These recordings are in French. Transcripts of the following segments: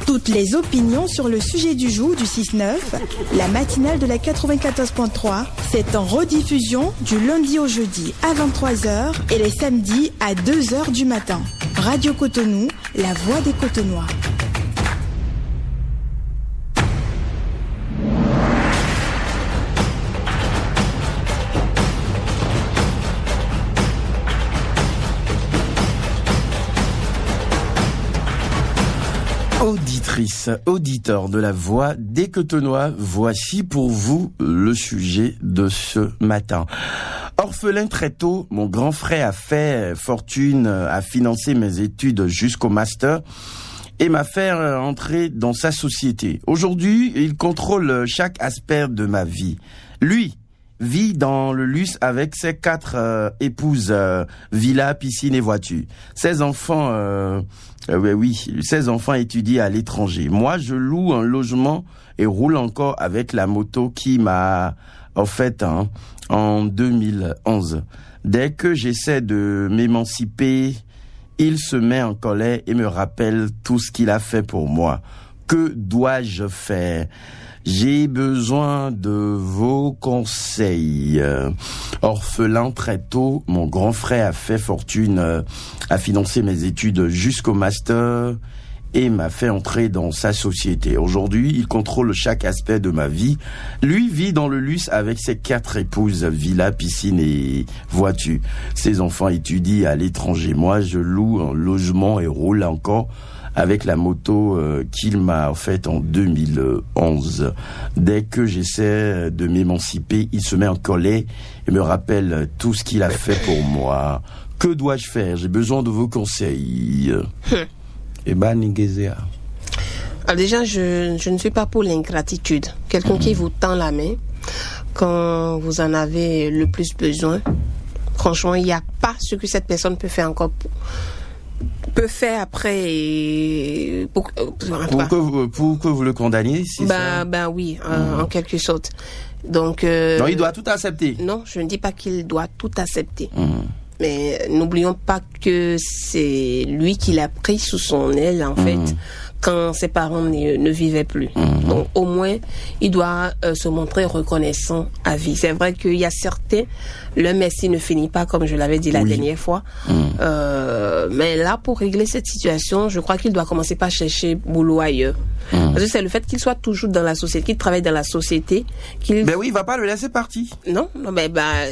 Toutes les opinions sur le sujet du jour du 6-9, la matinale de la 94.3, c'est en rediffusion du lundi au jeudi à 23h et les samedis à 2h du matin. Radio Cotonou, la voix des Cotonois. Auditrices, auditeurs de la voix des Cotonois, voici pour vous le sujet de ce matin. Orphelin très tôt, mon grand frère a fait fortune, a financé mes études jusqu'au master et m'a fait entrer dans sa société. Aujourd'hui, il contrôle chaque aspect de ma vie. Lui vit dans le luxe avec ses 4 épouses, villa, piscine et voiture. Ses enfants, ses enfants étudient à l'étranger. Moi, je loue un logement et roule encore avec la moto qui m'a offerte en 2011. Dès que j'essaie de m'émanciper, il se met en colère et me rappelle tout ce qu'il a fait pour moi. Que dois-je faire ? J'ai besoin de vos conseils. Orphelin très tôt, mon grand frère a fait fortune, a financé mes études jusqu'au master et m'a fait entrer dans sa société. Aujourd'hui, il contrôle chaque aspect de ma vie. Lui vit dans le luxe avec ses 4 épouses, villa, piscine et voiture. Ses enfants étudient à l'étranger. Moi, je loue un logement et roule encore avec la moto qu'il m'a offerte en 2011. Dès que j'essaie de m'émanciper, il se met en colère et me rappelle tout ce qu'il a fait pour moi. Que dois-je faire ? J'ai besoin de vos conseils. Ningezea. Alors déjà, je ne suis pas pour l'ingratitude. Quelqu'un qui vous tend la main quand vous en avez le plus besoin. Franchement, il n'y a pas ce que cette personne peut faire encore peut faire après pour que vous le condamniez si oui, en quelque sorte. Donc non, il doit tout accepter. Non, je ne dis pas qu'il doit tout accepter. Mais n'oublions pas que c'est lui qui l'a pris sous son aile en fait quand ses parents ne vivaient plus. Donc au moins il doit se montrer reconnaissant à vie. C'est vrai qu'il y a certains, le merci ne finit pas comme je l'avais dit la dernière fois. Mais là pour régler cette situation, je crois qu'il doit commencer par chercher boulot ailleurs. Parce que c'est le fait qu'il soit toujours dans la société, qu'il travaille dans la société, qu'il... Ben oui, il va pas le laisser partir. Non, mais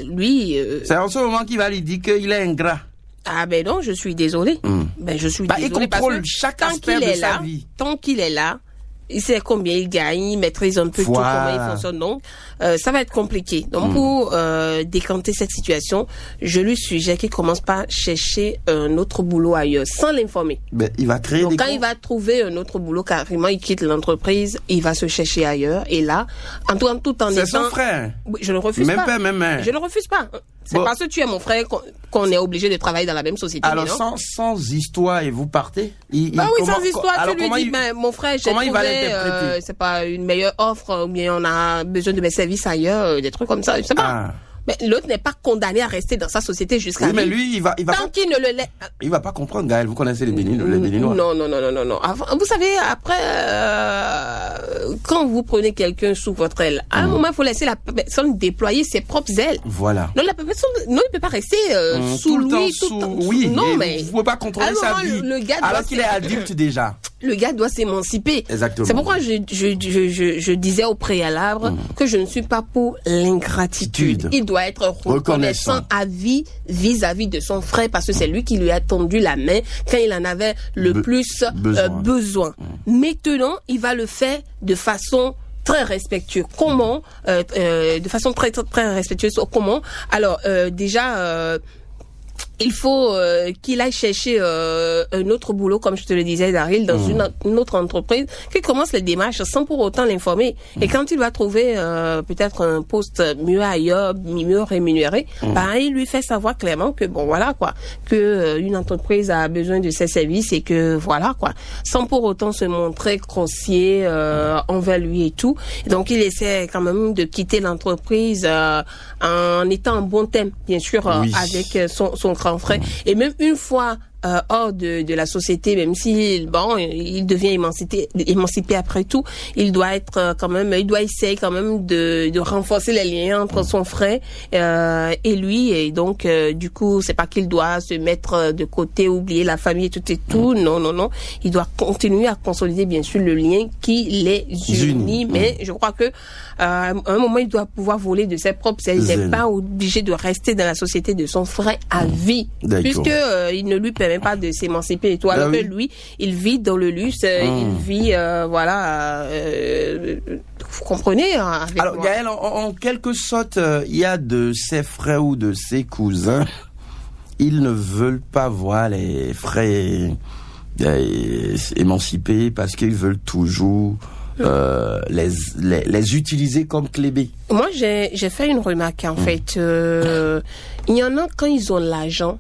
lui... C'est en ce moment qu'il va lui dire qu'il est ingrat. Ah ben non, je suis désolée. Je suis désolée. Il contrôle chaque aspect de sa vie. Tant qu'il est là, il sait combien il gagne, il maîtrise un peu tout comment il fonctionne. Donc, ça va être compliqué. Donc, pour décanter cette situation, je lui suggère qu'il commence par chercher un autre boulot ailleurs, sans l'informer. Il va créer Donc, quand il va trouver un autre boulot, carrément, il quitte l'entreprise, il va se chercher ailleurs. Et là, tout en étant... C'est son frère. Oui, je ne refuse pas. Je ne refuse pas. C'est parce que tu es mon frère qu'on est obligé de travailler dans la même société. Alors, sans histoire, et vous partez sans histoire, tu lui dis, mon frère, j'ai trouvé, c'est pas une meilleure offre, ou bien on a besoin de mes services ailleurs, des trucs comme ça, je sais pas. Mais l'autre n'est pas condamné à rester dans sa société jusqu'à mais lui, il va tant qu'il ne le laisse. Il va pas comprendre, Gaël. Vous connaissez les Béninois. Non. Vous savez, après, quand vous prenez quelqu'un sous votre aile, à un moment, il faut laisser la personne déployer ses propres ailes. Voilà. Non, la personne, il peut pas rester sous lui tout le temps. Oui, non, mais vous pouvez pas contrôler sa vie. Alors qu'il est adulte déjà. Le gars doit s'émanciper. Exactement. C'est pourquoi je disais au préalable que je ne suis pas pour l'ingratitude. Il doit être reconnaissant à vie vis-à-vis de son frère parce que c'est lui qui lui a tendu la main quand il en avait le plus besoin. Maintenant, il va le faire de façon très respectueuse. Comment de façon très très respectueuse. Comment? Alors déjà il faut qu'il aille chercher un autre boulot, comme je te le disais, Daryl, dans une autre entreprise, qu'il commence les démarches sans pour autant l'informer. Et quand il va trouver peut-être un poste mieux ailleurs, mieux rémunéré, il lui fait savoir clairement que que une entreprise a besoin de ses services et que voilà quoi, sans pour autant se montrer grossier envers lui et tout. Et donc il essaie quand même de quitter l'entreprise en étant en bon thème, bien sûr, avec son grand frère. Et même une fois hors de la société, même si il devient émancipé après tout, il doit être il doit essayer quand même de renforcer les liens entre son frère et lui, et donc du coup c'est pas qu'il doit se mettre de côté, oublier la famille et tout. Non, il doit continuer à consolider bien sûr le lien qui les unit, mais je crois que à un moment il doit pouvoir voler de ses propres ailes. Il n'est pas obligé de rester dans la société de son frère à vie, puisque il ne lui permet pas de s'émanciper et tout, alors que lui il vit dans le luxe, il vit vous comprenez alors moi. Gaël, en quelque sorte, il y a de ses frères ou de ses cousins, ils ne veulent pas voir les frères émancipés parce qu'ils veulent toujours les utiliser comme clébés. Moi, j'ai fait une remarque, en fait. Il y en a, quand ils ont l'argent,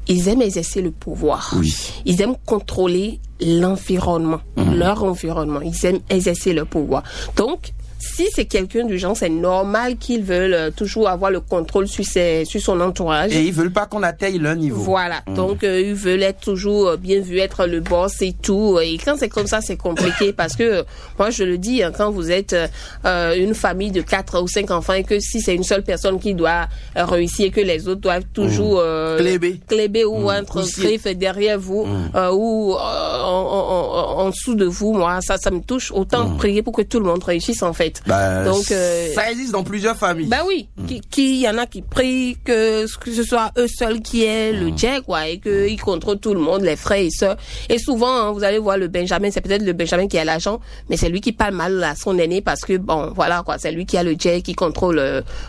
ils aiment exercer le pouvoir. Oui. Ils aiment contrôler l'environnement, leur environnement. Ils aiment exercer le pouvoir. Donc, si c'est quelqu'un du genre, c'est normal qu'ils veulent toujours avoir le contrôle sur son entourage. Et ils veulent pas qu'on atteigne leur niveau. Voilà. Donc, ils veulent être toujours bien vu, être le boss et tout. Et quand c'est comme ça, c'est compliqué parce que, moi, je le dis, quand vous êtes une famille de 4 ou 5 enfants et que si c'est une seule personne qui doit réussir et que les autres doivent toujours cléber ou entre griffes derrière vous ou en dessous de vous, moi, ça me touche. Autant prier pour que tout le monde réussisse, en fait. Donc, ça existe dans plusieurs familles. Oui, il y en a qui prient que ce soit eux seuls qui aient le jack, et qu'ils contrôlent tout le monde, les frères et sœurs. Et souvent, vous allez voir le Benjamin, c'est peut-être le Benjamin qui a l'argent, mais c'est lui qui parle mal à son aîné parce que c'est lui qui a le jack, qui contrôle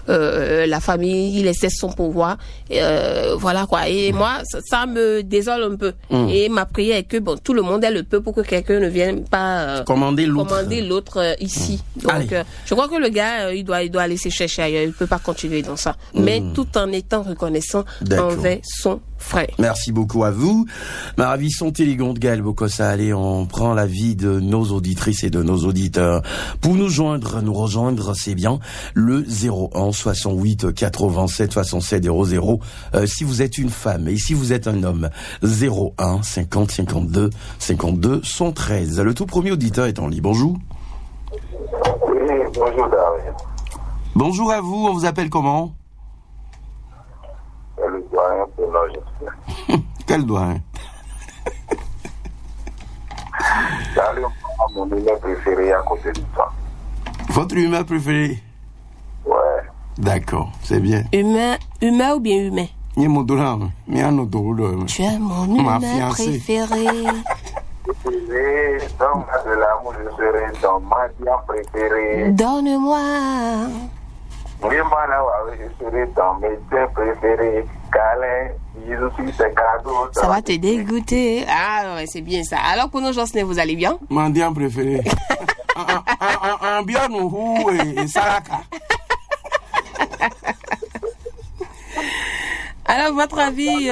la famille, il exerce son pouvoir. Et moi, ça me désole un peu. Et ma prière est que tout le monde ait le peu pour que quelqu'un ne vienne pas commander l'autre ici. Donc, je crois que le gars, il doit aller se chercher ailleurs. Il peut pas continuer dans ça. Mais tout en étant reconnaissant envers son frère. Merci beaucoup à vous. Ma ravissante élégante Gaël Bokossa. Allez, on prend l'avis de nos auditrices et de nos auditeurs. Pour nous rejoindre, c'est bien le 01 68 87 67 00. Si vous êtes une femme et si vous êtes un homme, 01 50 52 52 113. Le tout premier auditeur est en ligne. Bonjour. Bonjour David. Bonjour à vous, on vous appelle comment? Le doyen Kono. Quel doyen? Salut, mon humain préféré à côté de toi. Votre humain préféré? Ouais. D'accord, c'est bien. Humain ou bien humain? Tu es mon humain préféré. Donne-moi de l'amour, je serai ton mendiant préféré. Donne-moi. Oui, je serai ton médecin préféré. Câlin, bisous sur tes cadeaux. Ça va te dégoûter. Ah ouais, c'est bien ça. Alors pour nos Jocelyn, vous allez bien? Mendiant préféré. Un bien ou et Saraka. Alors votre avis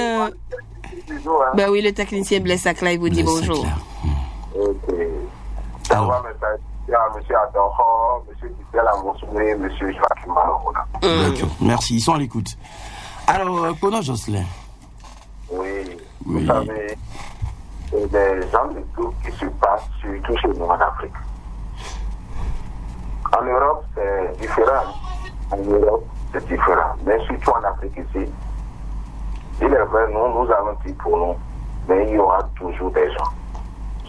oui, le technicien Blaise Sacla, il vous dit bonjour. Ok. Ça va, monsieur Adoro, monsieur Gisèle Amonsoué, monsieur Joachim Marola. D'accord, merci, ils sont à l'écoute. Alors, Kono Jocelyn. Oui, vous savez, c'est des gens de tout qui se passent, surtout chez nous en Afrique. En Europe, c'est différent. Mais surtout en Afrique ici, il est vrai, nous avons dit pour nous, mais il y aura toujours des gens,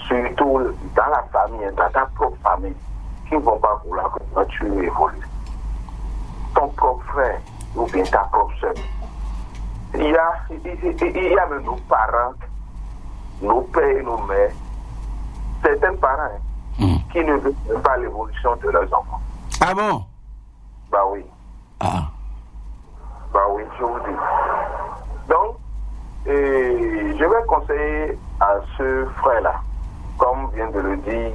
surtout dans la famille, dans ta propre famille, qui ne vont pas vouloir que toi tu évolues. Ton propre frère ou bien ta propre soeur. Il y a même nos parents, nos pères et nos mères, certains parents qui ne veulent pas l'évolution de leurs enfants. Ah bon? Oui. Ah. Oui, je vous dis. Donc, je vais conseiller à ce frère-là, comme vient de le dire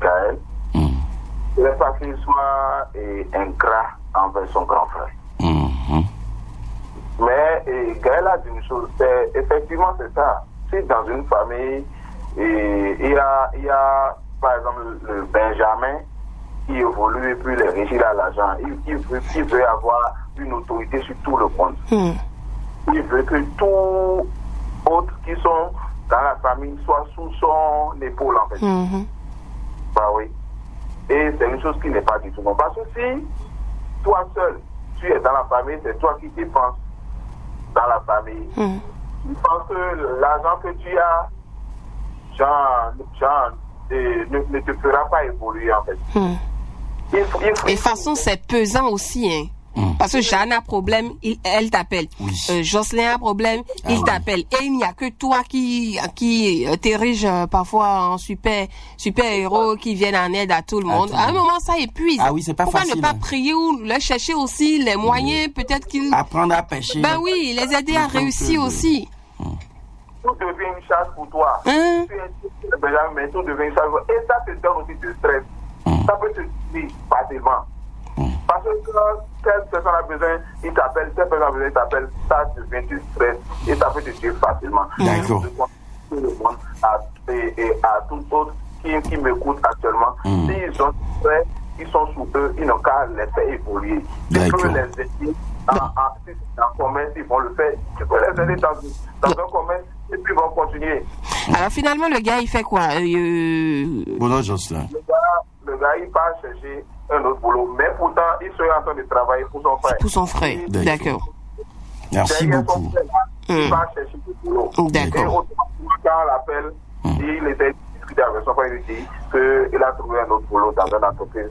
Gaël, il ne faut pas qu'il soit ingrat envers son grand frère. Mais Gaël a dit une chose, effectivement c'est ça. Si dans une famille, il y a par exemple le Benjamin qui évolue et puis les riches, il a l'argent, il veut avoir une autorité sur tout le monde. Il veut que tout autres qui sont dans la famille soient sous son épaule, en fait. Bah oui. Et c'est une chose qui n'est pas du tout bon. Parce que si toi seul, tu es dans la famille, c'est toi qui dépenses dans la famille. Tu penses que l'argent que tu as, ne te fera pas évoluer, en fait. Et de toute façon, c'est pesant aussi, hein. Parce que Jeanne a problème, elle t'appelle. Jocelyn a problème, il t'appelle. Et il n'y a que toi qui t'érige parfois en super héros qui viennent en aide à tout le monde. À un moment, ça épuise. Ah oui, c'est pas Pourquoi facile. Pourquoi ne pas prier ou leur chercher aussi les moyens, peut-être qu'ils... Apprendre à pêcher. Ben oui, les aider à réussir aussi. Tout devient une charge pour toi. Tu es mais tout devient une charge. Et ça te donne aussi du stress. Ça peut te tuer facilement. Parce que quand telle personne a besoin, il t'appelle, telle personne a besoin, il t'appelle, ça devient du stress et ça peut te tuer facilement. D'accord. Et à tout autre qui m'écoute actuellement, s'ils sont stress, ils sont sous eux, ils n'ont qu'à les faire évoluer. Tu peux les aider en commerce, ils vont le faire. Tu peux les aider dans un commerce et puis ils vont continuer. Alors finalement, le gars, il fait quoi? Bonjour, Jocelyn. Le gars, il part chercher un autre boulot. Mais pourtant, il serait en train de travailler pour son frère. Pour son frère, d'accord. Merci beaucoup. Il part chercher du boulot. D'accord. Et automatiquement, quand on l'appelle, il était discuté avec son frère, il dit qu'il a trouvé un autre boulot dans une entreprise,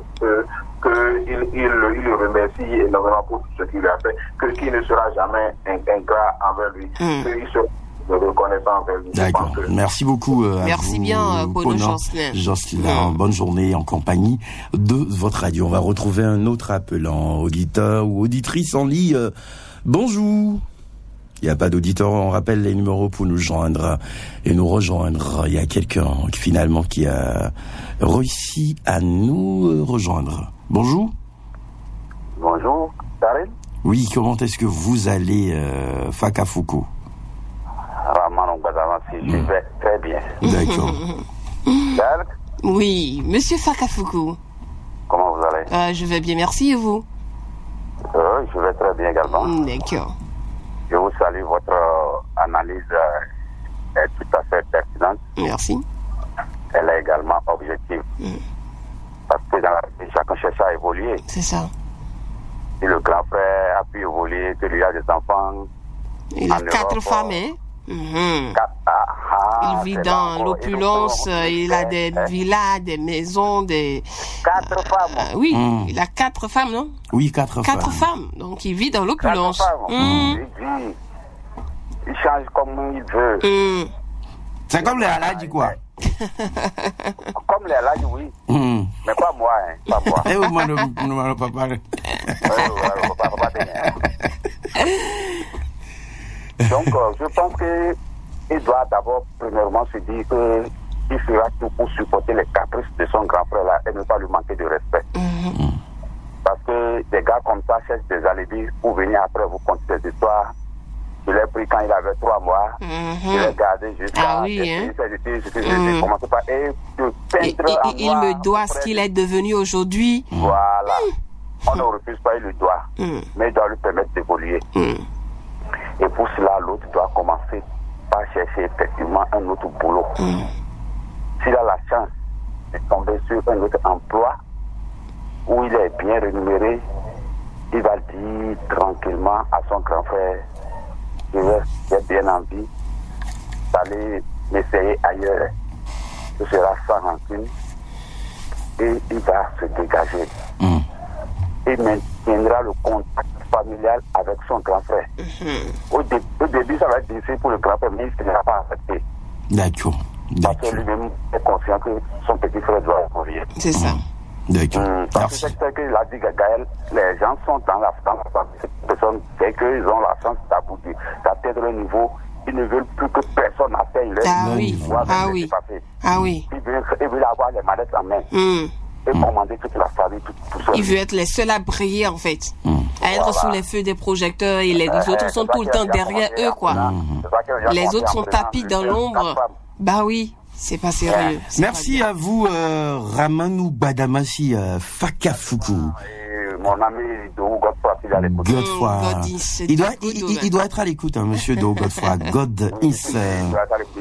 qu'il le remercie énormément pour tout ce qu'il lui a fait, qu'il ne sera jamais ingrat envers lui, qu'il sera reconnaissant envers lui. D'accord. Merci beaucoup. Merci vous, bien, Bono Jocelyn. Jocelyn, bonne journée en compagnie de votre radio. On va retrouver un autre appelant, auditeur ou auditrice en ligne. Bonjour. Il n'y a pas d'auditeur, on rappelle les numéros pour nous joindre et nous rejoindre. Il y a quelqu'un finalement qui a réussi à nous rejoindre. Bonjour. Bonjour, Darren. Oui, comment est-ce que vous allez, Fakafuku? Je vais très bien. D'accord. Oui, monsieur Fakafuku. Comment vous allez? Je vais bien, merci, et vous? Je vais très bien également. D'accord. Je vous salue, votre analyse est tout à fait pertinente. Merci. Elle est également objective. Parce que dans la vie, chacun cherche à évoluer. C'est ça. Si le grand frère a pu évoluer, que lui a des enfants. Il a 4 femmes, hein? Il vit dans l'opulence, il a des villas, des maisons, des... 4 femmes. Oui, il a 4 femmes, non? Oui, 4 femmes. 4 femmes, donc il vit dans l'opulence. 4 femmes. Il change comme il veut. C'est comme les Aladji, quoi. Comme les Aladji, oui. Mais pas moi, hein. Pas moi. Eh, moi, ne pas parler. Donc, je pense qu'il doit d'abord, premièrement, se dire qu'il fera tout pour supporter les caprices de son grand frère là et ne pas lui manquer de respect. Parce que des gars comme ça cherchent des alibis pour venir après vous conter des histoires. Je l'ai pris quand il avait 3 mois. Je l'ai gardé jusqu'à... Ah oui, hein? J'ai commencé par... Il me doit ce qu'il est devenu aujourd'hui. Voilà. On ne refuse pas, il le doit. Mais il doit lui permettre d'évoluer. Et pour cela, l'autre doit commencer par chercher effectivement un autre boulot. S'il a la chance de tomber sur un autre emploi où il est bien rémunéré, il va dire tranquillement à son grand frère: j'ai bien envie d'aller m'essayer ailleurs. Ce sera sans rancune et il va se dégager. Il maintiendra le contact familial avec son grand frère. Au début, ça va être difficile pour le grand frère, mais il ne va pas accepter. D'accord. Parce que lui-même est conscient que son petit frère doit mourir. C'est ça. D'accord. Parce que c'est que l'a dit Gaël, les gens sont dans la personne, dès qu'ils ont la chance d'atteindre le niveau, ils ne veulent plus que personne n'atteigne leur niveau. Ah oui. Ils veulent avoir les manettes en main. Et commander toute la famille, tout seul. Il veut être les seuls à briller, en fait. À être sous les feux des projecteurs et les autres sont tout le temps derrière eux, quoi. Les autres sont tapis dans l'ombre. Bah oui, c'est pas sérieux. Merci à vous, Ramanou Badamasi Fakafuku. mon ami Do Godfrey, il est à l'écoute. Godfrey. Il doit être à l'écoute, hein, monsieur Do Godfrey. God is. Il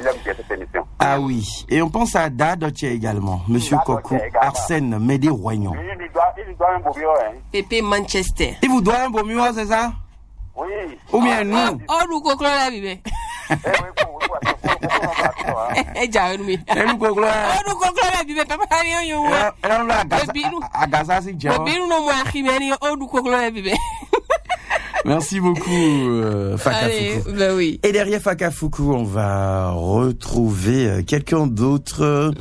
aime bien cette émission. Ah oui. Et on pense à Dadotia également. Monsieur Coco, Arsène Médé-Roignon. Il doit un beau mieux, hein. Pépé Manchester. Il vous doit un beau mieux, c'est ça? Oui. Ou bien nous? Oh, nous, Coco, la bébé. Eh, j'arrive, oui. Eh, nous, Coco, la bébé, papa, rien, Merci beaucoup, Fakafuku. Ben oui. Et derrière Fakafuku, on va retrouver quelqu'un d'autre.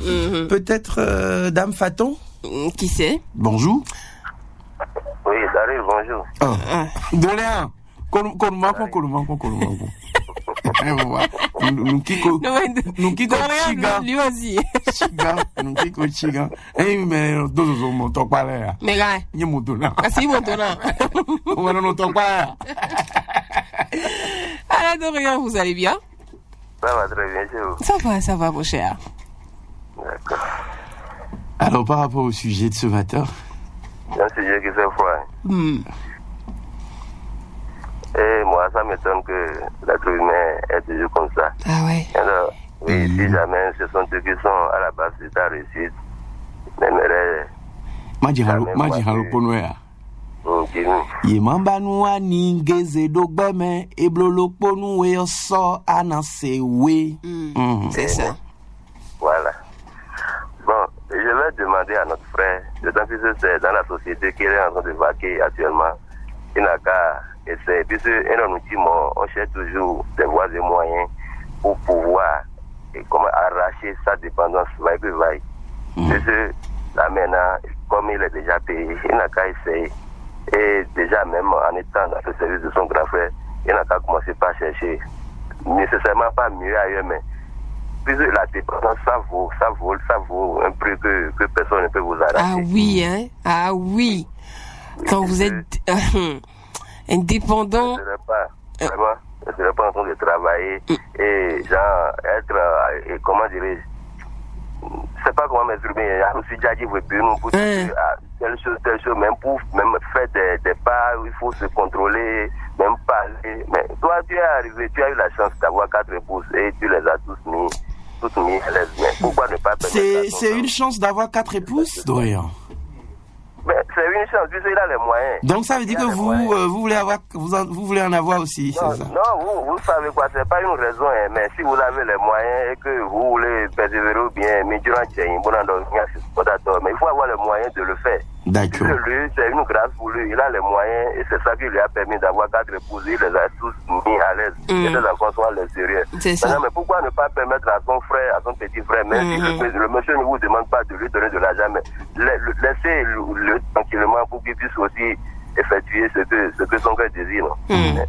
Peut-être Dame Faton? Qui c'est? Bonjour. Oui, salut, bonjour. Doléa. Nous kiko chiga. Lui aussi. Chiga, nous kiko chiga. Eh mais dozo mo to pale. Mais gars. Ni mutuna. Asi mutuna. On no to pale. Alors Dorian, vous allez bien? Ça va très bien, chez vous. Ça va, mon cher. D'accord. Alors par rapport au sujet de ce matin. C'est un sujet qui fait froid. Et moi, ça m'étonne que l'être humain est toujours comme ça. Ah ouais. Alors, oui, si jamais ce sont ceux qui sont à la base de ta réussite, j'aimerais... Majihalo ponoya. Yemamba nuwa ningeze dogbeme eblolo ponu we so anasewe. C'est ça. Voilà. Bon, je vais demander à notre frère, d'autant plus que c'est dans la société qu'il est en train de vaquer actuellement, il n'a qu'à essayer. Puisque on cherche toujours des voies et moyens pour pouvoir arracher sa dépendance vaille que vaille. Puisque là maintenant, comme il est déjà payé, il n'a qu'à essayer. Et déjà même en étant dans le service de son grand frère, il n'a qu'à commencer par chercher. Nécessairement pas mieux ailleurs, mais puisque la dépendance, ça vaut un prix que personne ne peut vous arracher. Ah oui, hein? Ah oui. Quand vous êtes indépendant. Je ne serais pas en train de travailler et genre être, comment dirais-je, c'est pas comment m'exprimer, je suis déjà dit, pour telle chose, même pour même faire des pas où il faut se contrôler, même parler. Mais toi, tu es arrivé, tu as eu la chance d'avoir 4 épouses et tu les as toutes mis à l'aise. Mais pourquoi ne pas permettre C'est une chance d'avoir 4 épouses, Dorian? Mais c'est une chance, puisqu'il a les moyens. Donc ça veut dire que vous voulez en avoir aussi, non, c'est ça? Non, vous savez quoi, c'est pas une raison, hein, mais si vous avez les moyens et que vous voulez persévérer ou bien, mais il faut avoir les moyens de le faire. D'accord. Lui, c'est une grâce pour lui, il a les moyens et c'est ça qui lui a permis d'avoir 4 épouses, il les a tous mis à l'aise. Et les enfants sont à l'extérieur. C'est ça. Mais pourquoi ne pas permettre à son frère, à son petit frère, même si le monsieur ne vous demande pas de lui donner de l'argent, mais laissez le tranquillement pour qu'il puisse aussi effectuer ce que son cœur désire. Mais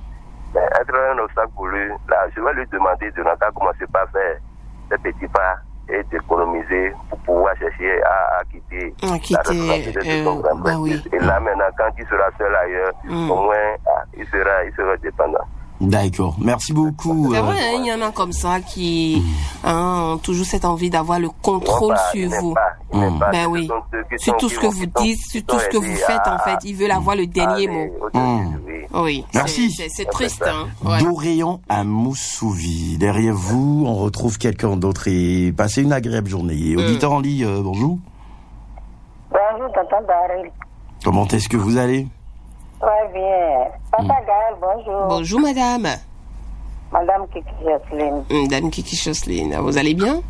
être un obstacle pour lui, là, je vais lui demander de n'entendre commencer par faire des petits pas et d'économiser pour pouvoir chercher à quitter la responsabilité de son grand-père. Oui. Et là maintenant, quand il sera seul ailleurs, au moins il sera dépendant. D'accord, merci beaucoup. C'est vrai, il y en a comme ça qui ont toujours cette envie d'avoir le contrôle sur vous. Ben oui, sur tout ce que vous dites, sur tout ce que vous faites en fait, ils veulent avoir le dernier mot. Oui, merci. C'est triste. Hein. Dorian à Moussouvi. Derrière vous, on retrouve quelqu'un d'autre et passez une agréable journée. Auditeur en ligne, bonjour. Bonjour, tonton Daryl. Comment est-ce que vous allez? Très bien. Papa Gaël, bonjour. Bonjour, madame. Madame Kiki Jocelyne. Madame Kiki Jocelyne, vous allez bien?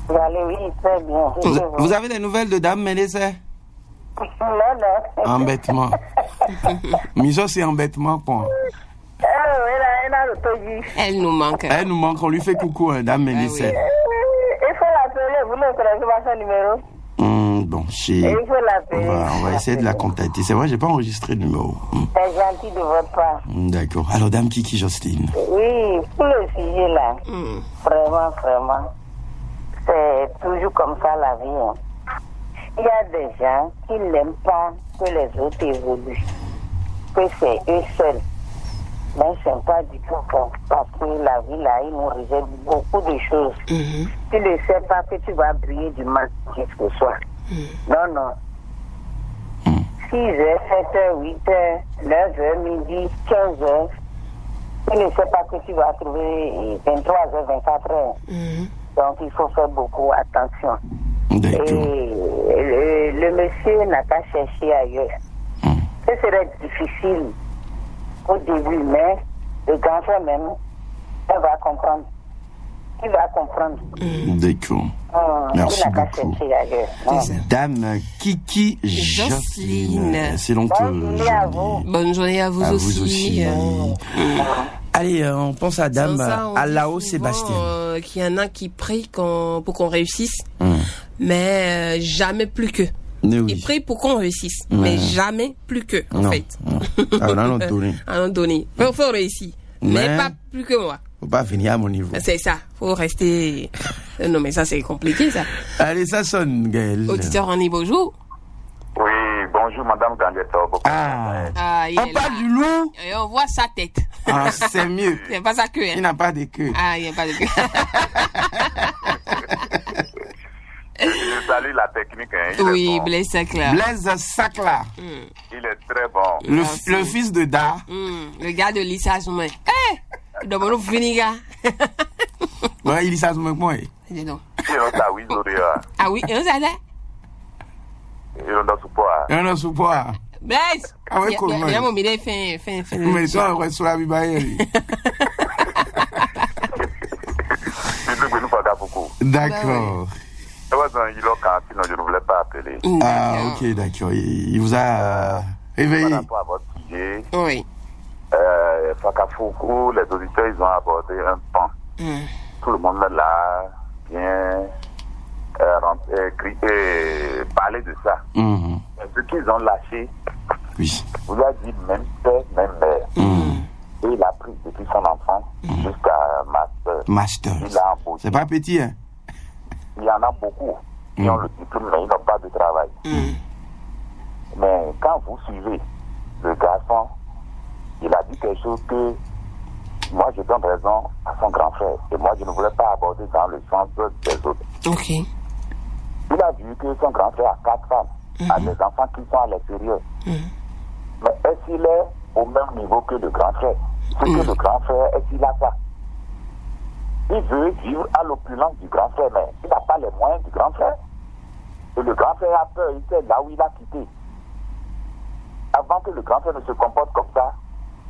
Vous allez, oui, très bien. Vous avez des nouvelles de Dame Mélissé? Non. Embêtement. Miso, c'est embêtement, quoi. Elle nous manque. Elle nous manque, on lui fait coucou, hein, Dame Mélissé. Oui. Il faut l'appeler, vous ne connaissez pas son numéro? Bon, on va essayer de la contacter. C'est vrai, j'ai pas enregistré le numéro. C'est gentil de votre part. D'accord. Alors, Dame Kiki Jocelyne. Oui, pour le sujet là, vraiment, c'est toujours comme ça la vie. Hein. Il y a des gens qui n'aiment pas que les autres évoluent, que c'est eux seuls. Mais c'est pas du tout bon, parce que la vie là, il nous rejette beaucoup de choses. Tu ne sais pas que tu vas briller du mal jusqu'au soir. Non. 6h, 7h, 8h, 9h, midi, 15h. Tu ne sais pas que tu vas trouver 23h, 24h. Donc, il faut faire beaucoup attention. D'accord. Et le monsieur n'a qu'à chercher ailleurs. Ce serait difficile au début, mais le grand frère même, il va comprendre. Il va comprendre. D'accord. Merci il n'a qu'à beaucoup. chercher ailleurs. Dame Kiki Jocelyne. C'est donc Bonne journée à vous. Bonne journée à vous à aussi. vous aussi. Allez, on pense à Dame Alao Sébastien. Qu'il y en a qui prient pour qu'on réussisse, mais jamais plus que. Oui. Ils prient pour qu'on réussisse, mais jamais plus que, en fait. À un moment donné. À un moment donné. Faut réussir, mais pas plus que moi. Faut pas venir à mon niveau. C'est ça, faut rester... Non, mais ça, c'est compliqué, ça. Allez, ça sonne, Gaël. Auditeur René, bonjour. Oui, bonjour, Madame Gangetto. Il on est parle là. du loup. Et on voit sa tête. Ah, c'est mieux. Il n'y a pas sa queue. Il n'a pas de queue. Ah, il n'y a pas de queue. Je salue la technique. Oui, Blaise Sacla. Blaise Sacla. Il est très bon. Le fils de Da. Le gars de Lisa Zoumé. Eh! Donc, on finit, gars. Ouais, il s'est moi. Il est Ah oui, et on s'en est. Il a sous poids. Blaise! Ah ouais, comment? Il y a mon mille fin. Mais toi, on reste sur la bibaye. D'accord. Sinon, je ne voulais pas appeler. Ah, ok, d'accord. Il vous a réveillé. Par rapport à votre sujet, Oui. Fakafoukou, les auditeurs, ils ont abordé un pan. Tout le monde là, bien parler de ça. Ce qu'ils ont lâché, Oui. vous a dit même père, même mère. Et il a pris depuis son enfant jusqu'à master. Master. Il a embauché. C'est pas petit, hein? Il y en a beaucoup qui ont le diplôme, mais ils n'ont pas de travail. Mais quand vous suivez le garçon, il a dit quelque chose que moi je donne raison à son grand frère. Et moi je ne voulais pas aborder dans le sens des autres. Ok. Il a vu que son grand frère a 4 femmes, a des enfants qui sont à l'extérieur. Mais est-ce qu'il est au même niveau que le grand frère? Ce que le grand frère, est-ce qu'il a ça? Il veut vivre à l'opulence du grand frère, mais il n'a pas les moyens du grand frère. Et le grand frère a peur, il sait là où il a quitté. Avant que le grand frère ne se comporte comme ça,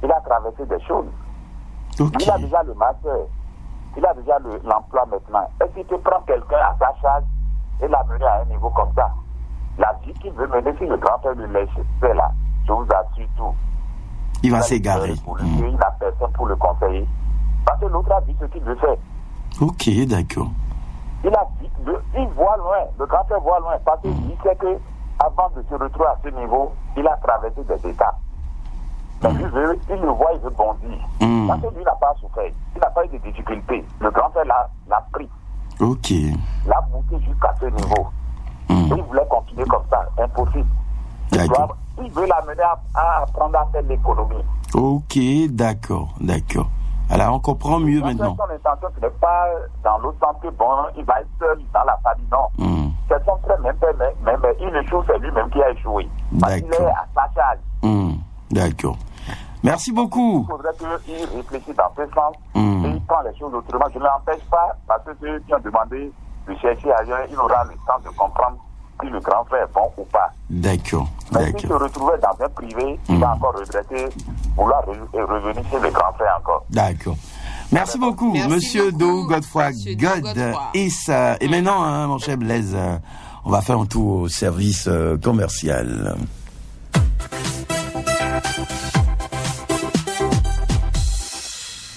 il a traversé des choses. Okay. Il a déjà le master, il a déjà l'emploi maintenant. Est-ce qu'il peut prendre quelqu'un à sa charge et l'amener à un niveau comme ça? La vie qu'il veut mener, si le grand frère lui laisse, c'est là. Je vous assure tout. Il va s'égarer. Il n'a personne pour le conseiller. Parce que l'autre a dit ce qu'il veut faire. Ok, d'accord. Il voit loin, le grand frère voit loin, parce qu'il sait que avant de se retrouver à ce niveau, il a traversé des étapes. Mais il le voit, il veut bondir. Parce que lui n'a pas souffert, il n'a pas eu de difficultés. Le grand frère l'a pris. Ok. L'a poussé jusqu'à ce niveau. Et il voulait continuer comme ça, impossible. D'accord. Il veut l'amener à apprendre à faire l'économie. Ok, d'accord. Alors on comprend mieux maintenant. Son intention, ce n'est pas dans l'autre sens que bon, il va être seul dans la famille, non. C'est son frère, même il échoue, c'est lui-même qui a échoué. Parce qu'il est à sa charge. D'accord. Merci beaucoup. Il faudrait qu'il réfléchisse dans ce sens et il prend les choses autrement. Je ne l'empêche pas, parce que ceux qui ont demandé de chercher ailleurs, il aura le temps de comprendre si le grand frère est bon ou pas. D'accord. Mais s'il se retrouvait dans un privé, il va encore regretter vouloir revenir chez le grand frère encore. D'accord. Merci beaucoup, Monsieur Do Godefroy. God is. Et maintenant, mon cher Blaise, on va faire un tour au service commercial.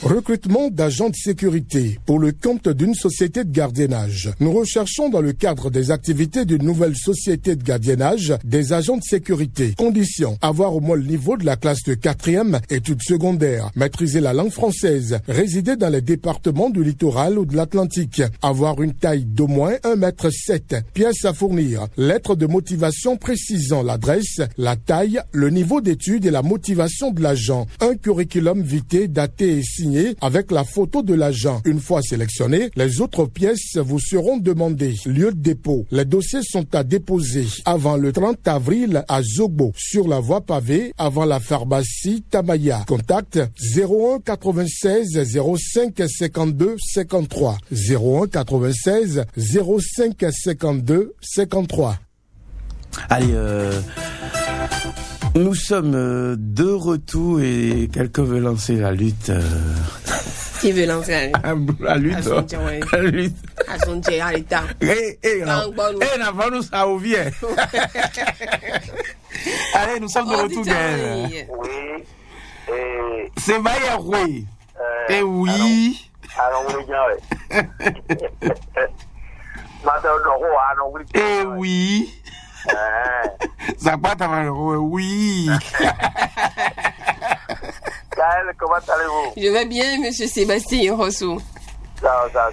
Recrutement d'agents de sécurité pour le compte d'une société de gardiennage. Nous recherchons dans le cadre des activités d'une nouvelle société de gardiennage des agents de sécurité. Conditions: avoir au moins le niveau de la classe de 4e, études secondaires, maîtriser la langue française, résider dans les départements du littoral ou de l'Atlantique, avoir une taille d'au moins 1,7 m, pièces à fournir, lettre de motivation précisant l'adresse, la taille, le niveau d'études et la motivation de l'agent, un curriculum vitae daté et signé signé avec la photo de l'agent. Une fois sélectionnées, les autres pièces vous seront demandées. Lieu de dépôt. Les dossiers sont à déposer avant le 30 avril à Zogbo, sur la voie pavée, avant la pharmacie Tamaya. Contact 01 96 05 52 53. 01 96 05 52 53. Allez, nous sommes de retour et quelqu'un veut lancer la lutte. Qui veut lancer la lutte? La lutte. À son Dieu, à l'état. Avant nous, ça revient. Allez, nous sommes de retour, Gaël. Oui. C'est Bayer, oui. Et oui. Et oui. Ça part avant le oui. Gaël, comment allez-vous? Je vais bien, monsieur Sébastien Rousseau. Ça va.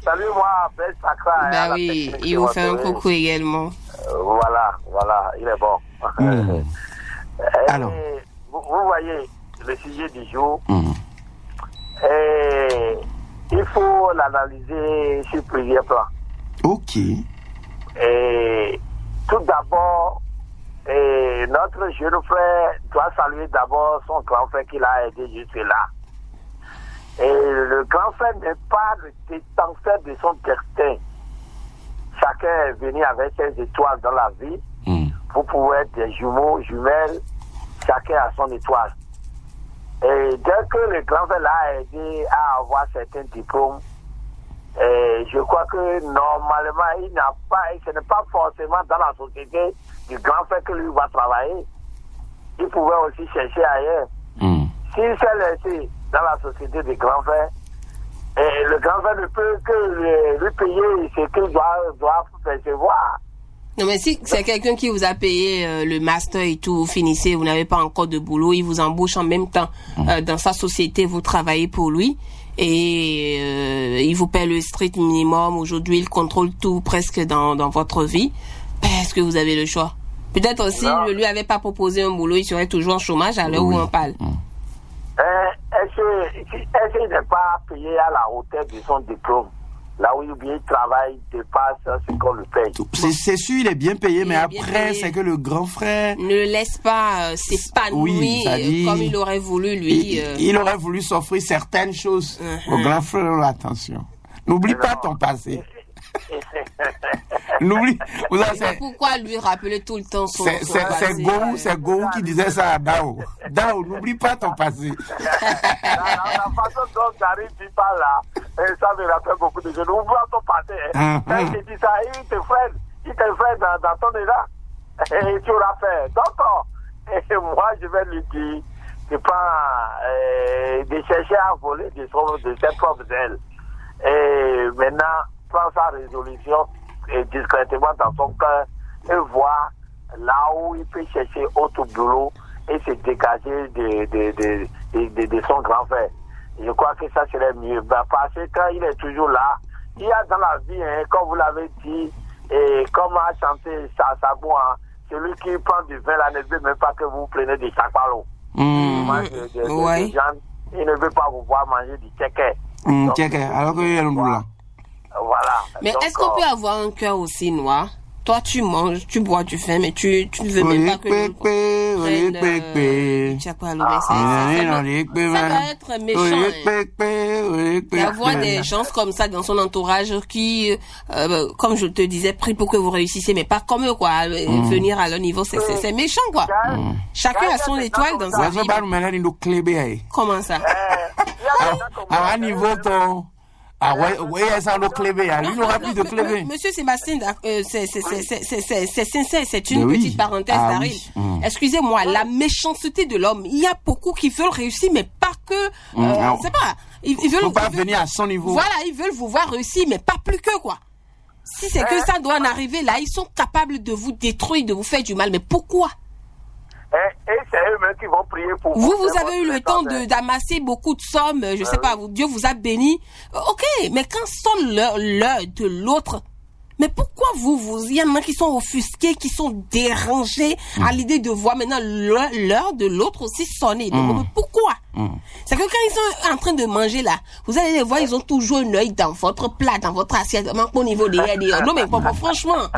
Salut-moi, belle Sacra. Bah oui, il vous fait un coucou également. Voilà, il est bon. Alors, vous voyez le sujet du jour. Et il faut l'analyser sur plusieurs plans. Ok. Et tout d'abord, notre jeune frère doit saluer d'abord son grand frère qui l'a aidé jusque-là. Et le grand frère n'est pas le détenteur de son destin. Chacun est venu avec ses étoiles dans la vie. Vous pouvez être des jumeaux, jumelles, chacun a son étoile. Et dès que le grand frère l'a aidé à avoir certains diplômes, je crois que normalement, ce n'est pas forcément dans la société du grand frère que lui va travailler. Il pouvait aussi chercher ailleurs. S'il s'est laissé dans la société du grand frère, le grand frère ne peut que lui payer ce qu'il doit percevoir. Non, mais si c'est quelqu'un qui vous a payé le master et tout, vous finissez, vous n'avez pas encore de boulot, il vous embauche en même temps dans sa société, vous travaillez pour lui et il vous paie le strict minimum. Aujourd'hui, il contrôle tout presque dans votre vie. Est-ce que vous avez le choix? Peut-être aussi, ne lui avait pas proposé un boulot, il serait toujours en chômage à l'heure où on parle. Est-ce qu'il n'est pas payé à la hauteur de son diplôme? Là où il travaille, dépasse ce qu'on lui paye. C'est sûr, il est bien payé, mais après, c'est que le grand frère ne laisse pas s'épanouir comme il aurait voulu, lui. Il aurait voulu s'offrir certaines choses. Au grand frère, attention. N'oublie pas ton passé. N'oublie. Pourquoi lui rappeler tout le temps son passé? C'est Go qui disait ça à Dao. Dao, n'oublie pas ton passé. La façon dont j'arrive par là, ça me rappelle beaucoup de choses. N'oublie pas ton passé. Quand il te dit ça, il te freine dans ton élan. Et tu l'as fait. Donc, moi, je vais lui dire, c'est pas de chercher à voler de ses propres ailes. Et maintenant, prend sa résolution discrètement dans son cœur et voir là où il peut chercher autre boulot et se dégager de son grand frère. Je crois que ça serait mieux. Parce que quand il est toujours là, il y a dans la vie, comme vous l'avez dit, et comme a chanté Sabou, celui qui prend du vin là ne veut même pas que vous preniez du chapalo. Ouais. Il ne veut pas vous voir manger du tchéké. Alors qu'il y a le boulot là. Voilà. Mais donc, est-ce qu'on peut avoir un cœur aussi noir? Toi, tu manges, tu bois du vin, mais tu ne veux même pas que l'autre prenne... Tu as quoi, ça va être méchant. Il y a des gens comme ça dans son entourage qui, comme je te disais, prient pour que vous réussissiez, mais pas comme eux, quoi. Venir à leur niveau, c'est méchant, quoi. Chacun a son étoile dans sa vie. Comment ça? À un niveau, ton... ça le clévé, lui n'aura plus de clévé. Monsieur Sébastien, c'est sincère, c'est une petite parenthèse d'arrêt. Excusez-moi, la méchanceté de l'homme, il y a beaucoup qui veulent réussir, mais pas que, c'est pas, ils veulent pas venir à son niveau. Voilà, ils veulent vous voir réussir, mais pas plus que, quoi. Si c'est que ça doit en arriver là, ils sont capables de vous détruire, de vous faire du mal, mais pourquoi? Et c'est eux-mêmes qui vont prier pour vous. Vous avez eu le temps d'amasser beaucoup de sommes, je sais pas, Dieu vous a béni. Ok, mais quand sonne l'heure de l'autre, Mais pourquoi il y en a qui sont offusqués, qui sont dérangés à l'idée de voir maintenant l'heure de l'autre aussi sonner. Donc, pourquoi? C'est que quand ils sont en train de manger là, vous allez les voir, ils ont toujours un œil dans votre plat, dans votre assiette, même au niveau des non mais franchement.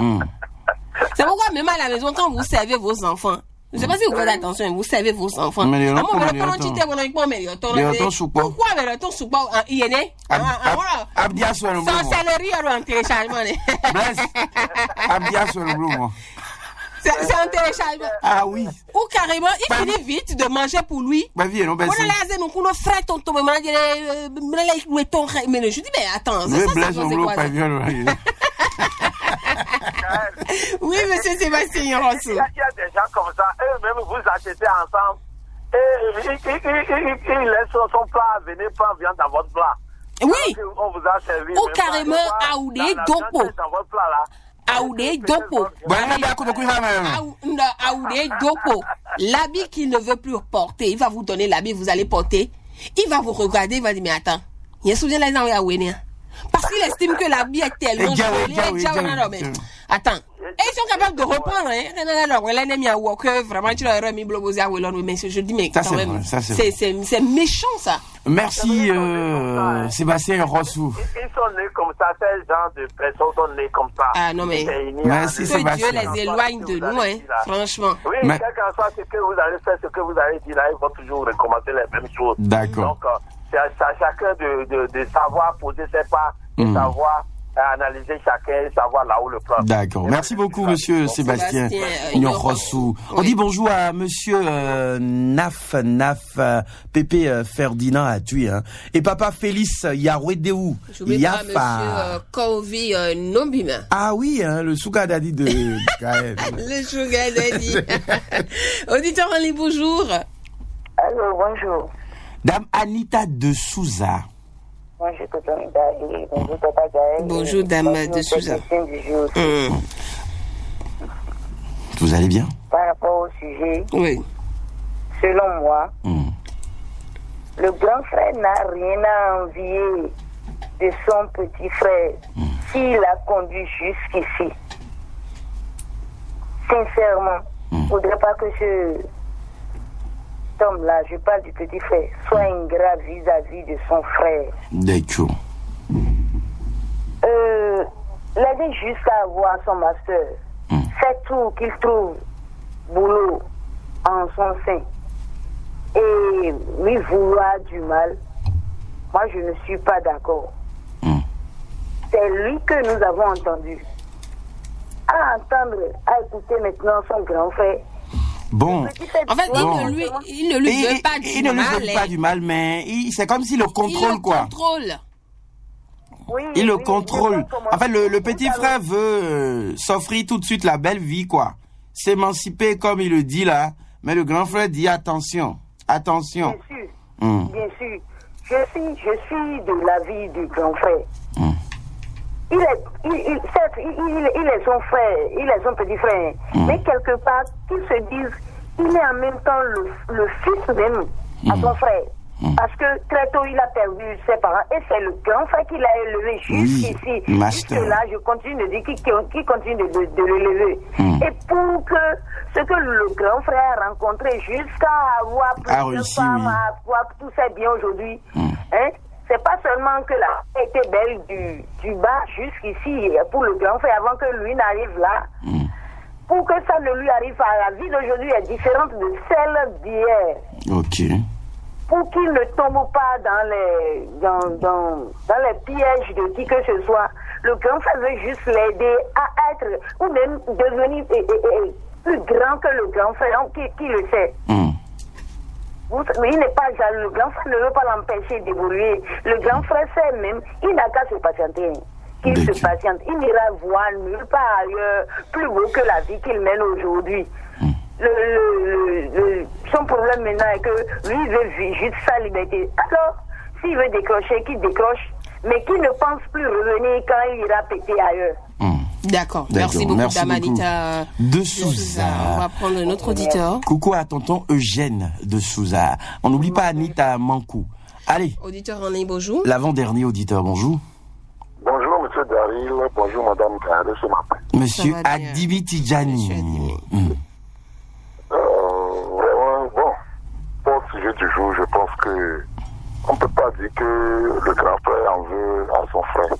C'est pourquoi même à la maison, quand vous servez vos enfants, je ne sais pas si vous faites attention, vous servez vos enfants. Pourquoi avec le ton soupa, il est né? C'est un téléchargement. Ah oui. Ou carrément, il finit vite de manger pour lui. Mais je dis, mais attends, oui, monsieur Sébastien Rosso. Il y a des gens comme ça, eux-mêmes vous achetez ensemble et ils laissent son plat, venez prendre viande dans votre plat. Oui. On vous a servi. Ou carrément Aoudé Dopo. Aoudé Dopo. Aoudé Dopo. L'habit qu'il ne veut plus porter, il va vous donner l'habit, vous allez porter. Il va vous regarder, il va dire, mais attends, il y a souvenir là, parce qu'il estime que l'habit est tellement joli. Attends. Et ils sont capables de reprendre, vraiment, tu l'aurais remis blobosé à Wellon, mais je dis, mais quand même, c'est méchant, ça. Merci, Sébastien Rossou. Ils sont nés comme ça, ces gens de personnes sont nés comme ça. Ah non, mais. Merci, que Sébastien. Dieu les éloigne de nous, hein, franchement. Oui, quel qu'en soit ce que vous allez faire, ce que vous allez dire, là, ils vont toujours recommencer les mêmes choses. D'accord. Donc, c'est à chacun de savoir poser ses pas, de savoir analyser chacun, savoir là où le plan. D'accord. Merci beaucoup, monsieur Sébastien Rossou. On dit bonjour à monsieur Naf Pépé Ferdinand à Thuy, hein. Et papa Félix Yarouedéou. J'oublie pas monsieur Kovi Nombima. Ah oui, hein, le Sugar Daddy de Kael. Le Sugar Daddy. Auditeur en ligne, bonjour. Allô, bonjour. Dame Anita de Souza. Bonjour, et bonjour, Papa Gaël. Bonjour, Dame de Souza. Vous allez bien? Par rapport au sujet, oui. Selon moi, le grand frère n'a rien à envier de son petit frère s'il a conduit jusqu'ici. Sincèrement, il ne faudrait pas que ce homme-là, je parle du petit frère, soit ingrat vis-à-vis de son frère. D'accord. L'aider jusqu'à avoir son master. C'est tout qu'il trouve boulot en son sein. Et lui vouloir du mal, moi je ne suis pas d'accord. C'est lui que nous avons entendu. À entendre, à écouter maintenant son grand frère. Bon. En fait, il ne lui veut pas du mal. Il ne lui veut pas du mal, mais c'est comme s'il le contrôle, quoi. Oui, il le contrôle. En fait, le petit frère veut s'offrir tout de suite la belle vie, quoi. S'émanciper, comme il le dit là. Mais le grand frère dit attention. Attention. Bien sûr. Bien sûr. Je suis de l'avis du grand frère. Il est son frère, il est son petit frère. Mais quelque part, qu'il se dise, il est en même temps le fils même à son frère. Parce que très tôt, il a perdu ses parents et c'est le grand frère qui l'a élevé jusqu'ici. Jusque-là, je continue de dire qu'il continue de l'élever. Et pour que ce que le grand frère a rencontré jusqu'à avoir plusieurs femmes, à avoir tous ses biens aujourd'hui, hein, c'est pas seulement que la femme était belle du bas jusqu'ici pour le grand frère avant que lui n'arrive là. Pour que ça ne lui arrive pas, la vie d'aujourd'hui est différente de celle d'hier. Ok. Pour qu'il ne tombe pas dans les pièges de qui que ce soit, le grand frère veut juste l'aider à être, ou même devenir plus grand que le grand frère, qui le sait. Mais il n'est pas jaloux, le grand frère ne veut pas l'empêcher d'évoluer. Le grand frère sait même, il n'a qu'à se patienter. Qu'il se patiente, il n'ira voir nulle part ailleurs plus beau que la vie qu'il mène aujourd'hui. Son problème maintenant est que lui veut juste sa liberté. Alors, s'il veut décrocher, qu'il décroche, mais qu'il ne pense plus revenir quand il ira péter ailleurs. D'accord. Merci beaucoup, Dame Anita de Souza. On va prendre notre auditeur. Coucou à tonton Eugène de Souza. On n'oublie pas Anita Mankou. Allez. Auditeur en ligne, bonjour. L'avant-dernier auditeur, bonjour. Bonjour, monsieur Dari. Ismail. Bonjour Madame Gare ce matin. Monsieur Adibi Tidjani. Vraiment, bon, pour le sujet du jour, je pense que on ne peut pas dire que le grand frère en veut à son frère.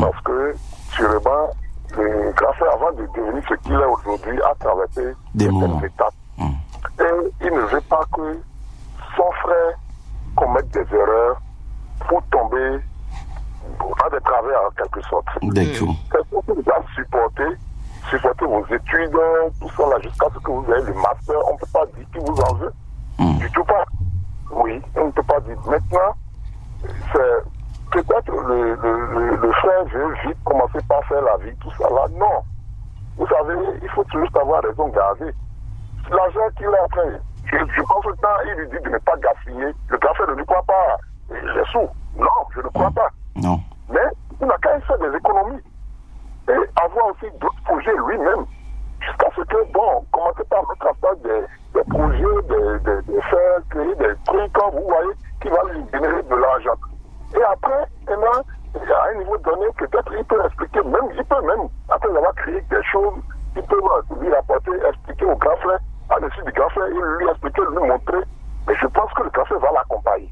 Parce que, sûrement, le grand frère, avant de devenir ce qu'il est aujourd'hui, a traversé certaines étapes. Et il ne veut pas que son frère commette des erreurs pour tomber à des travers en quelque sorte. D'accord. C'est-à-dire que vous doit supporter vos études, tout ça là, jusqu'à ce que vous ayez le master. On ne peut pas dire qu'il vous en veut. Du tout pas. Oui, on ne peut pas dire. Maintenant, c'est peut-être le frère veut vite commencer par faire la vie, tout ça là. Non. Vous savez, il faut toujours avoir raison garder. L'argent qu'il a après, je pense que quand il lui dit de ne pas gaspiller, le grand frère ne lui croit pas les sous. Non, je ne crois pas. Non. Mais il n'a qu'à faire des économies. Et avoir aussi d'autres projets lui-même. Jusqu'à ce que, bon, commencez par mettre en place des projets, de faire créer des trucs, comme vous voyez, qui vont lui générer de l'argent. Et après, à un niveau donné, peut-être il peut expliquer, après avoir créé des choses, il peut lui rapporter, expliquer au grand frère, à l'issue du grand frère, il lui expliquer, lui montrer. Mais je pense que le grand frère va l'accompagner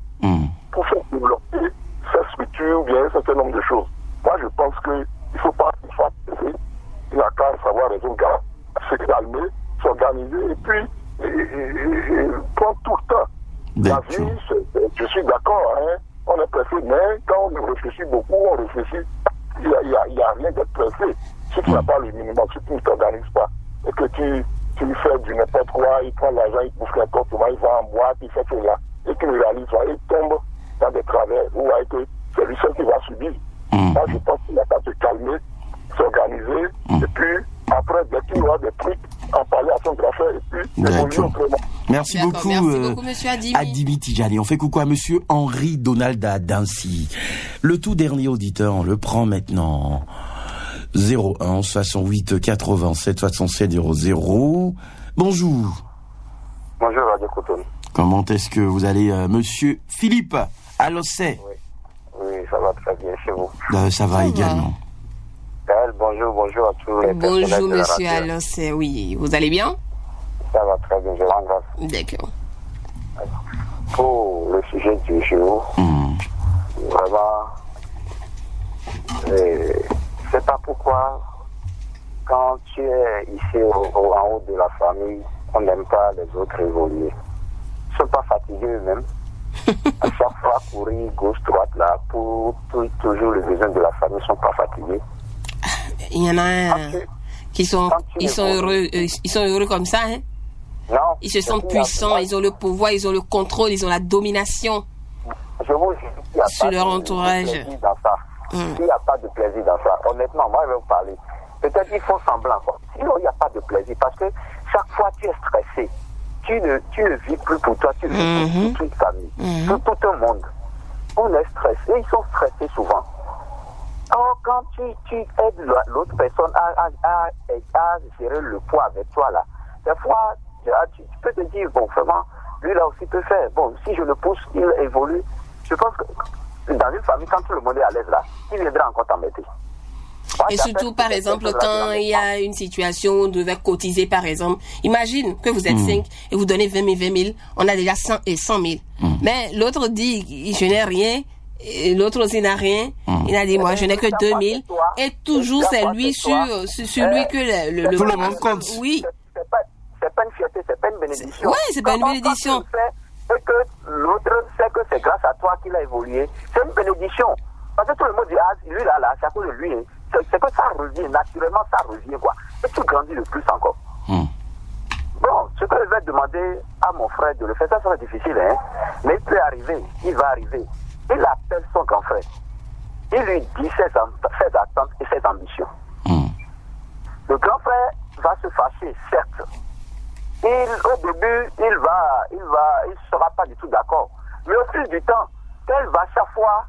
pour faire développer sa structure, bien un certain nombre de choses. Moi, je pense qu'il ne faut pas qu'il fasse essayer. Il n'a qu'à savoir raison, se calmer, s'organiser et puis prendre tout le temps. La vie, je suis d'accord, hein, on est pressé, mais quand on réfléchit beaucoup, on réfléchit, il n'y a rien d'être pressé. Si tu n'as pas le minimum, si tu ne t'organises pas, et que tu fais du n'importe quoi, il prend l'argent, il bouffe n'importe comment, il va en boîte, il fait cela, et qu'il réalise ça, il tombe dans des travers, vous voyez que c'est lui seul qui va subir. Moi, je pense qu'il a qu'à se calmer, s'organiser, et puis après, dès qu'il y aura des trucs, en parler à son grand frère, et puis évoluer autrement. Merci beaucoup, monsieur Adibi. Adibi Tidjani. On fait coucou à monsieur Henri Donald d'Annecy. Le tout dernier auditeur, on le prend maintenant. 01 68 87 67 00. Bonjour. Bonjour Radio Coton. Comment est-ce que vous allez, monsieur Philippe à l'Ossé? Oui, ça va très bien chez vous. Ça va également. Bonjour à tous les Bonjour monsieur Alossé, oui. Vous allez bien? Ça va très bien, je rends grâce. D'accord. Pour le sujet du jour, vraiment, c'est pas pourquoi quand tu es ici en haut de la famille, on n'aime pas les autres évoluer. Ils ne sont pas fatigués eux-mêmes. À chaque fois courir gauche, droite là, pour toujours les besoins de la famille ne sont pas fatigués. Il y en a qui sont heureux comme ça, hein? Non. Ils se sentent puissants, ils ont le pouvoir, ils ont le contrôle, ils ont la domination sur leur entourage. Il n'y a pas de plaisir dans ça. Honnêtement, moi je vais vous parler. Peut-être qu'ils font semblant, quoi. Sinon, il n'y a pas de plaisir parce que chaque fois tu es stressé. Tu ne vis plus pour toi, tu vis pour toute une famille, pour tout un monde. On est stressé, ils sont stressés souvent. Or, quand tu aides l'autre personne à gérer le poids avec toi, là, des fois, tu peux te dire, bon, vraiment, lui là aussi peut faire. Bon, si je le pousse, il évolue. Je pense que dans une famille, quand tout le monde est à l'aise là, il viendra encore t'embêter. Et surtout, par exemple, quand il y a une situation où on devait cotiser, par exemple, imagine que vous êtes 5 et vous donnez 20 000, on a déjà 100 et 100 000. Mais l'autre dit, je n'ai rien, et l'autre aussi n'a rien. Il a dit, moi, je n'ai que 2 000. Et toujours, c'est lui sur lui que tout le monde compte. Oui. C'est pas une fierté, c'est pas une bénédiction. Oui, c'est pas une bénédiction. Et que l'autre sait que c'est grâce à toi qu'il a évolué. C'est une bénédiction. Parce que tout le monde dit, ah, lui là, c'est à cause de lui. Hein. C'est que ça revient, naturellement ça revient, quoi. Et tu grandis le plus encore. Bon, ce que je vais demander à mon frère de le faire, ça sera difficile, hein. Mais il peut arriver, il va arriver. Il appelle son grand frère. Il lui dit ses attentes et ses ambitions. Le grand frère va se fâcher, certes. Au début, il sera pas du tout d'accord. Mais au fil du temps, qu'elle va chaque fois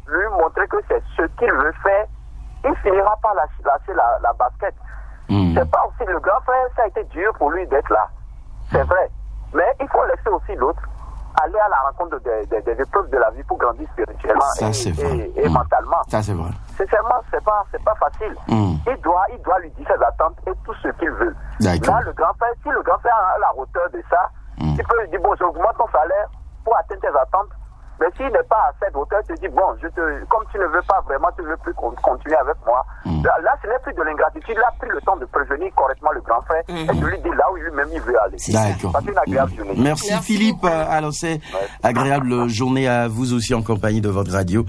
lui montrer que c'est ce qu'il veut faire, il finira par lâcher la basket. C'est pas aussi le grand frère, ça a été dur pour lui d'être là. C'est vrai. Mais il faut laisser aussi l'autre aller à la rencontre des épreuves de la vie pour grandir spirituellement et mentalement. Ça, c'est vrai. Sincèrement, c'est pas facile. Il doit lui dire ses attentes et tout ce qu'il veut. D'accord. Là, le grand frère, si le grand frère a la hauteur de ça, il peut lui dire, bon, j'augmente ton salaire pour atteindre tes attentes. Mais s'il n'est pas à cette hauteur, tu te dis, bon, comme tu ne veux pas vraiment, tu ne veux plus continuer avec moi. Là, ce n'est plus de l'ingratitude. Il a pris le temps de prévenir correctement le grand frère et de lui dire là où lui-même il veut aller. D'accord. Passez une agréable journée. Merci Philippe. Alors c'est agréable journée à vous aussi en compagnie de votre radio.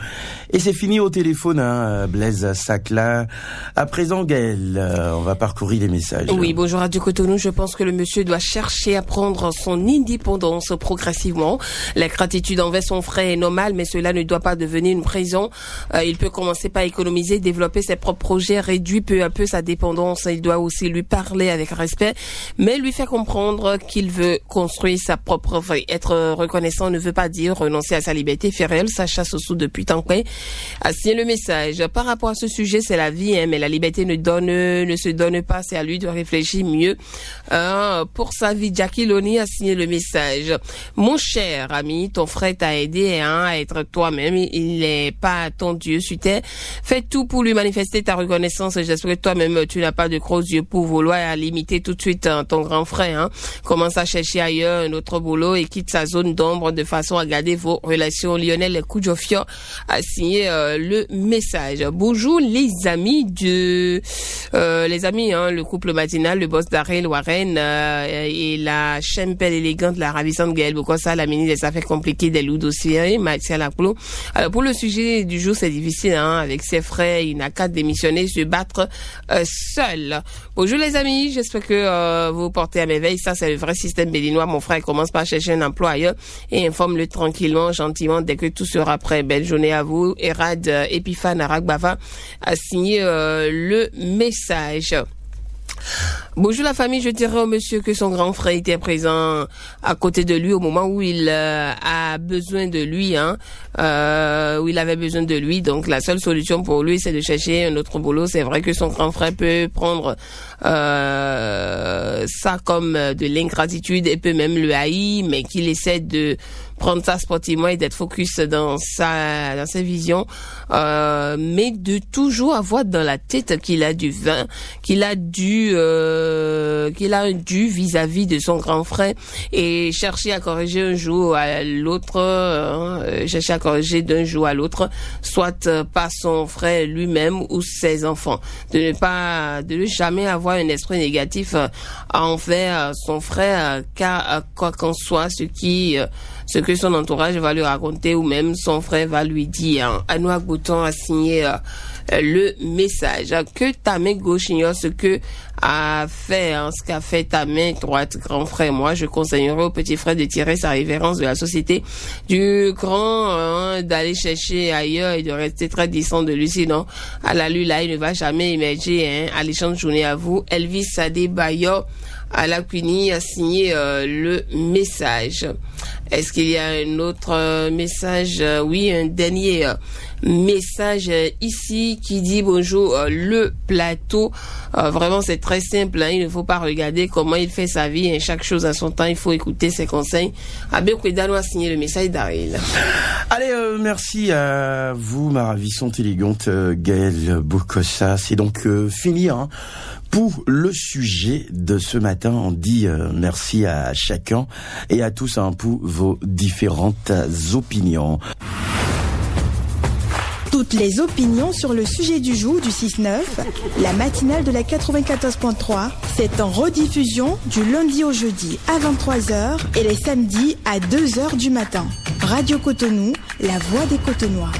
Et c'est fini au téléphone, Blaise Saclin. À présent, Gaël, on va parcourir les messages. Oui, bonjour Radio Cotonou. Je pense que le monsieur doit chercher à prendre son indépendance progressivement. La gratitude envers son frère est normale, mais cela ne doit pas devenir une prison. Il peut commencer par économiser, développer ses propres projets, réduire peu à peu sa dépendance. Il doit aussi lui parler avec respect, mais lui faire comprendre qu'il veut construire sa propre vie. Être reconnaissant ne veut pas dire renoncer à sa liberté. Ferrel, sa chasse au sous depuis tant que. Signer le message. Par rapport à ce sujet, c'est la vie, mais la liberté ne se donne pas. C'est à lui de réfléchir mieux pour sa vie. Jackie Loni a signé le message. Mon cher ami, ton frère t'a aidé à être toi-même. Il n'est pas ton Dieu sur terre. Fais tout pour lui manifester ta reconnaissance. J'espère que toi-même, tu n'as pas de gros yeux pour vouloir limiter tout de suite ton grand frère. Commence à chercher ailleurs un autre boulot et quitte sa zone d'ombre de façon à garder vos relations. Lionel Koudjofio a signé le message. Bonjour les amis le couple matinal, le boss d'Arel Warren et la chempelle élégante, la ravissante Gaëlle Bokossa, la ministre des Affaires compliquées des loups dossiers, Mathia Laclo. Alors pour le sujet du jour, c'est difficile, avec ses frères, il n'a qu'à démissionner, se battre seul. Bonjour les amis, j'espère que vous portez à merveille. Ça, c'est le vrai système béninois. Mon frère commence par chercher un emploi ailleurs et informe-le tranquillement, gentiment, dès que tout sera prêt. Belle journée à vous. Erad Epiphane Aragbava a signé le message. Bonjour la famille, je dirais au monsieur que son grand frère était présent à côté de lui au moment où il a besoin de lui, où il avait besoin de lui. Donc la seule solution pour lui, c'est de chercher un autre boulot. C'est vrai que son grand frère peut prendre ça comme de l'ingratitude et peut même le haïr, mais qu'il essaie de prendre ça sportivement et d'être focus dans sa vision, mais de toujours avoir dans la tête qu'il a un dû vis-à-vis de son grand frère et chercher à corriger un jour à l'autre, chercher à corriger d'un jour à l'autre, soit par son frère lui-même ou ses enfants, de ne jamais avoir un esprit négatif envers son frère, car quoi qu'en soit ce que son entourage va lui raconter ou même son frère va lui dire. Anoua Gouton a signé le message. Que ta main gauche ignore ce que ce qu'a fait ta main droite, grand frère. Moi, je conseillerais au petit frère de tirer sa révérence de la société du grand, d'aller chercher ailleurs et de rester très distant de lui. Sinon, à la lue là, il ne va jamais émerger. Alléchante journée à vous. Elvis Adebayo à la Cunie a signé le message. Est-ce qu'il y a un autre message? Oui, un dernier message ici qui dit bonjour le plateau. Vraiment c'est très simple, il ne faut pas regarder comment il fait sa vie, chaque chose à son temps, il faut écouter ses conseils. Abel Kwedano a signé le message d'Aril. Allez, merci à vous ma ravissante élégante Gaëlle Bokossa. C'est donc fini pour le sujet de ce matin. On dit merci à chacun et à tous pour vos différentes opinions. Toutes les opinions sur le sujet du jour du 6-9, la matinale de la 94.3, c'est en rediffusion du lundi au jeudi à 23h et les samedis à 2h du matin. Radio Cotonou, la voix des Cotonois.